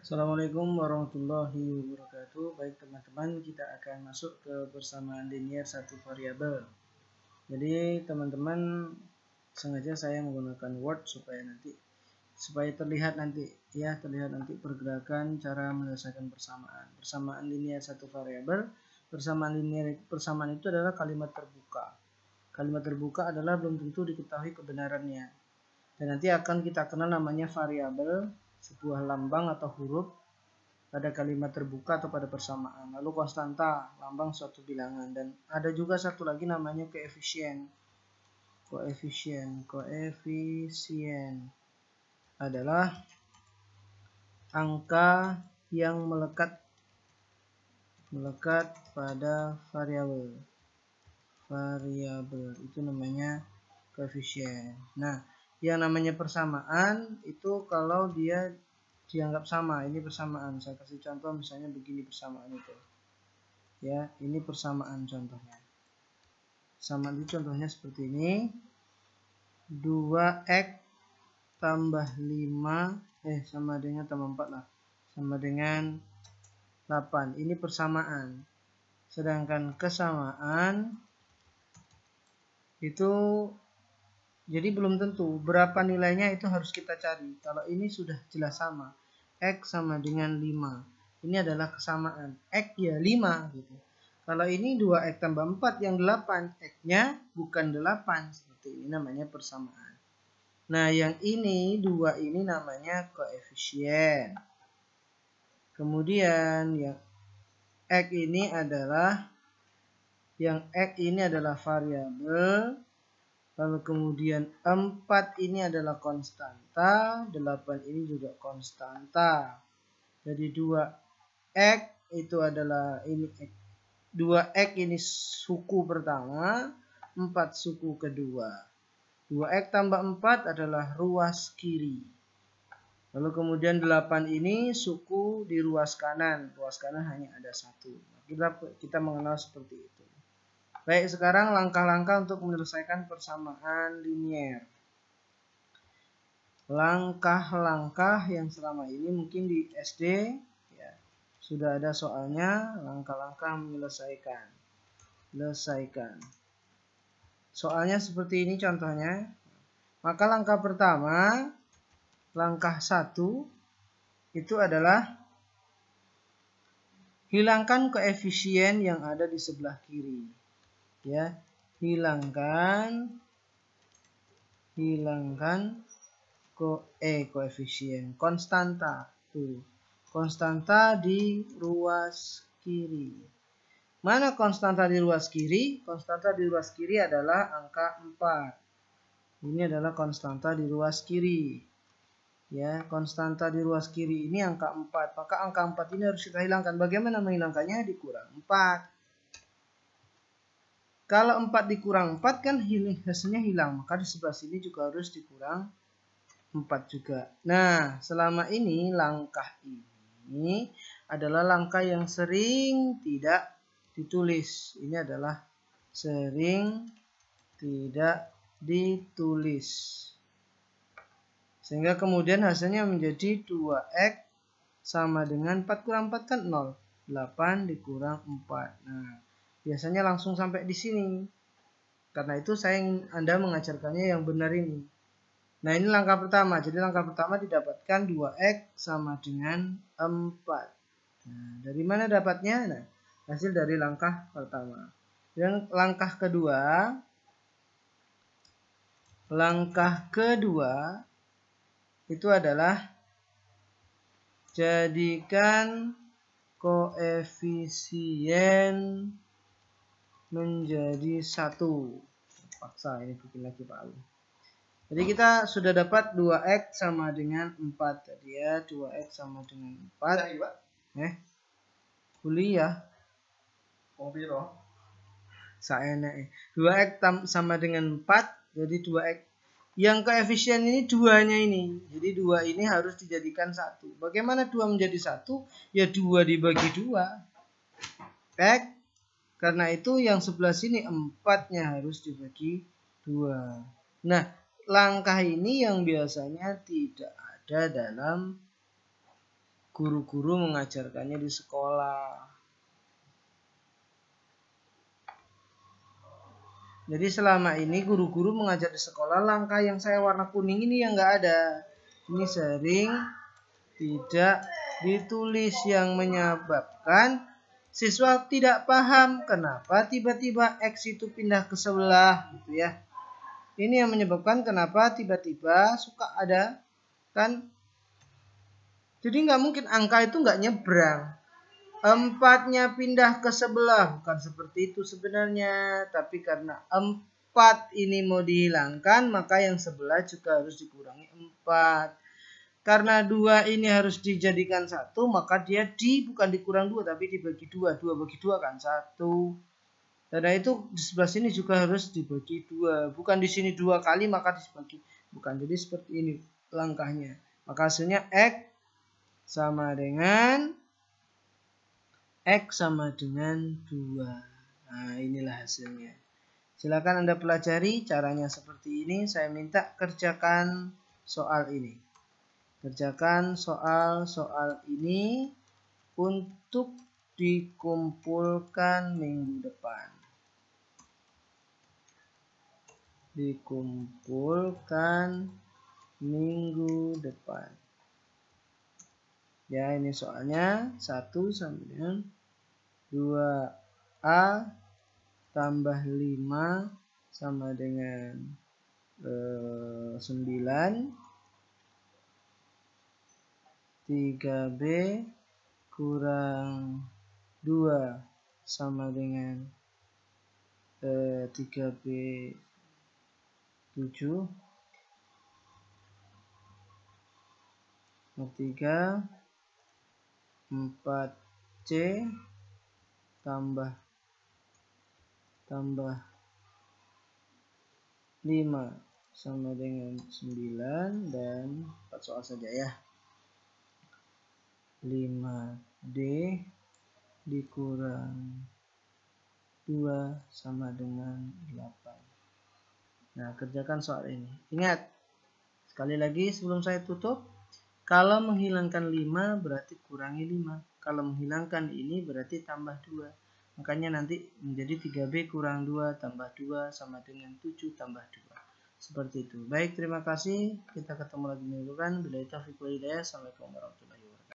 Assalamualaikum warahmatullahi wabarakatuh. Baik teman-teman, kita akan masuk ke persamaan linier satu variabel. Jadi teman-teman, sengaja saya menggunakan Word supaya terlihat nanti pergerakan cara menyelesaikan persamaan. Persamaan linier satu variabel. Persamaan itu adalah kalimat terbuka. Kalimat terbuka adalah belum tentu diketahui kebenarannya. Dan nanti akan kita kenal namanya variabel, sebuah lambang atau huruf pada kalimat terbuka atau pada persamaan. Lalu konstanta, lambang suatu bilangan. Dan ada juga satu lagi namanya koefisien. Koefisien adalah angka yang melekat pada variabel. Itu namanya koefisien. Nah, yang namanya persamaan itu kalau dia dianggap sama, ini persamaan. Saya kasih contoh misalnya begini persamaan itu. Ya, ini persamaan contohnya. Persamaan itu contohnya seperti ini. 2x tambah 5 sama dengan tambah 4 lah. Sama dengan 8. Ini persamaan. Sedangkan kesamaan itu jadi belum tentu berapa nilainya, itu harus kita cari. Kalau ini sudah jelas sama, X sama dengan 5. Ini adalah kesamaan. X ya 5 gitu. Kalau ini 2X tambah 4 yang 8, X-nya bukan 8. Seperti ini namanya persamaan. Nah, yang ini 2 ini namanya koefisien. Kemudian yang X ini adalah variabel. Lalu kemudian 4 ini adalah konstanta, 8 ini juga konstanta. Jadi 2x itu adalah ini x. 2x ini suku pertama, 4 suku kedua. 2x tambah 4 adalah ruas kiri. Lalu kemudian 8 ini suku di ruas kanan. Ruas kanan hanya ada 1. Kita mengenal seperti itu. Baik, sekarang langkah-langkah untuk menyelesaikan persamaan linier. Langkah-langkah yang selama ini mungkin di SD ya, sudah ada soalnya, langkah-langkah menyelesaikan. Soalnya seperti ini contohnya. Maka langkah pertama, langkah 1 itu adalah hilangkan koefisien yang ada di sebelah kiri. Ya, hilangkan koefisien konstanta tuh. Konstanta di ruas kiri. Mana konstanta di ruas kiri? Konstanta di ruas kiri adalah angka 4. Ini adalah konstanta di ruas kiri. Ya, konstanta di ruas kiri ini angka 4. Maka angka 4 ini harus kita hilangkan. Bagaimana menghilangkannya? Dikurang 4. Kalau 4 dikurang 4 kan hasilnya hilang. Maka di sebelah sini juga harus dikurang 4 juga. Nah, selama ini langkah ini adalah langkah yang sering tidak ditulis. Ini adalah sering tidak ditulis. Sehingga kemudian hasilnya menjadi 2x sama dengan 4 kurang 4 kan 0. 8 dikurang 4. Nah, biasanya langsung sampai di sini. Karena itu saya ingin Anda mengajarkannya yang benar ini. Nah, ini langkah pertama. Jadi langkah pertama didapatkan 2x sama dengan 4. Nah, dari mana dapatnya? Nah, hasil dari langkah pertama. Dan langkah kedua itu adalah jadikan koefisien menjadi 1. Paksa ini bikin lagi Pak Ali. Jadi kita sudah dapat 2x sama dengan 4 tadi ya. 2x sama dengan 4. Kuliah. Piro? Saenek. 2x sama dengan 4. Jadi 2x. Yang koefisien ini 2-nya ini. Jadi 2 ini harus dijadikan 1. Bagaimana 2 menjadi 1? Ya 2 dibagi 2. X. Karena itu yang sebelah sini 4-nya harus dibagi 2. Nah, langkah ini yang biasanya tidak ada dalam guru-guru mengajarkannya di sekolah. Jadi selama ini guru-guru mengajar di sekolah, langkah yang saya warna kuning ini yang nggak ada. Ini sering tidak ditulis yang menyebabkan siswa tidak paham kenapa tiba-tiba X itu pindah ke sebelah gitu ya. Ini yang menyebabkan kenapa tiba-tiba suka ada kan. Jadi nggak mungkin angka itu nggak nyebrang. 4-nya pindah ke sebelah, bukan seperti itu sebenarnya. Tapi karena 4 ini mau dihilangkan, maka yang sebelah juga harus dikurangi 4. Karena 2 ini harus dijadikan 1, maka dia bukan dikurang 2, tapi dibagi 2. 2 bagi 2 kan 1. Karena itu di sebelah sini juga harus dibagi 2. Bukan di sini 2 kali, maka dibagi. Bukan, jadi seperti ini langkahnya. Maka hasilnya X sama dengan 2. Nah, inilah hasilnya. Silakan Anda pelajari caranya seperti ini. Saya minta kerjakan soal ini. Kerjakan soal-soal ini untuk dikumpulkan minggu depan. Dikumpulkan minggu depan. Ya, ini soalnya 1 sama dengan 2A tambah 5 sama dengan 9. 3B kurang 2 sama dengan 3B 7. 3 4C tambah 5 sama dengan 9 dan 4 soal saja ya. 5D dikurang 2 sama dengan 8. Nah, kerjakan soal ini. Ingat, sekali lagi sebelum saya tutup, kalau menghilangkan 5 berarti kurangi 5. Kalau menghilangkan ini berarti tambah 2. Makanya nanti menjadi 3B kurang 2 tambah 2 sama dengan 7 tambah 2. Seperti itu. Baik, terima kasih. Kita ketemu lagi minggu depan. Billahi taufiq wal hidayah. Assalamualaikum warahmatullahi wabarakatuh.